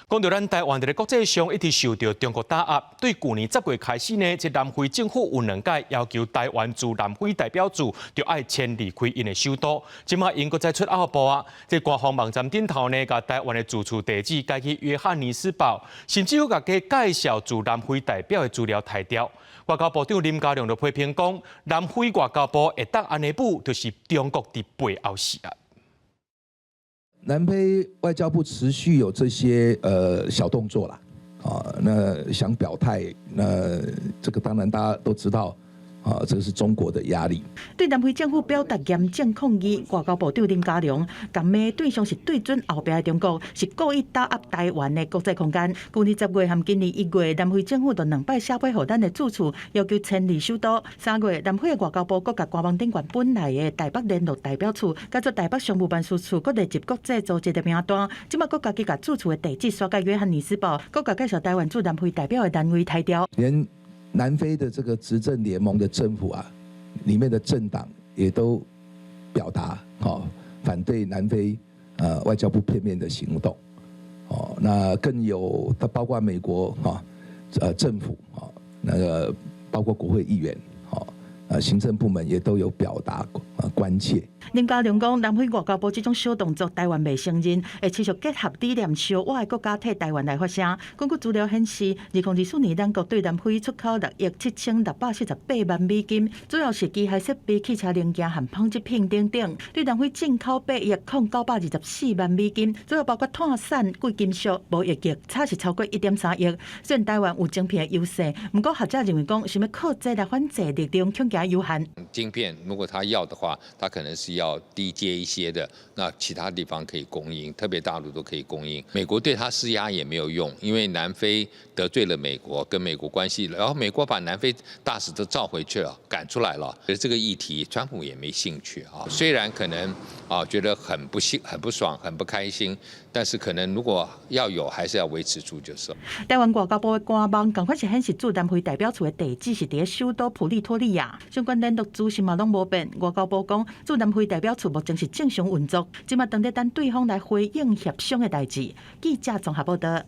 讲到咱台湾在国际上一直受到中国打压，对去年10月开始呢，这南非政府有2届要求台湾驻南非代表处就要迁离开因的首都。今麦英国再出奥报啊，这官方网站顶头呢，甲台湾的驻处地址改去约翰尼斯堡，甚至有甲介绍驻南非代表的资料抬掉。外交部长林佳龙就批评讲，南非外交部会当安尼舞，就是中国伫背后是啊。 南非外交部持续有这些小动作啦，那想表态，那这个当然大家都知道。 这个是中国的压力。对南非政府表达严正抗议，外交部长林佳龙讲骂对象是对准后壁的中国，是故意打压台湾的国际空间。去年10月和今年1月，南非政府就2摆写批予咱的驻处，要求迁离首都。3月，南非的外交部阁甲官网顶管本来的台北联络代表处，甲做台北商务办事处，阁列入国际组织的名单。即麦阁家己甲驻处的地址刷改约翰尼斯堡，阁甲介绍台湾驻南非代表的单位抬掉。连 南非的这个执政联盟的政府啊，里面的政党也都表达反对南非外交部片面的行动，那更有包括美国政府那个包括国会议员行政部门也都有表达关切。 林佳龙讲，南非外交部这种小动作，台湾未承认，会持续结合理念，小我的国家替台湾来发声。根据资料显示，2024年咱国对南非出口6亿7648万美金，主要是机械设备、汽车零件和纺织品等等；对南非进口8亿0924万美金，主要包括碳sản、贵金属、无业绩，差是超过1.3亿。虽然台湾有晶片的优势，不过学者认为讲，想要靠这来反制力量，恐惊有限。晶片如果他要的话，他可能是要低阶一些的，那其他地方可以供应，特别大陆都可以供应。美国对他施压也没有用，因为南非得罪了美国，跟美国关系，然后美国把南非大使都召回去了，赶出来了。这个议题，川普也没兴趣啊。虽然可能觉得很不爽、很不开心，但是可能如果要有，还是要维持住就是了。台湾外交部的官网赶快是显示驻南非代表处的地址是伫首都普利托利亚，相关联络资讯嘛拢无变。外交部讲，驻南非代表处目前是正常运作，即马等待等对方来回应协商的代志。记者综合报道。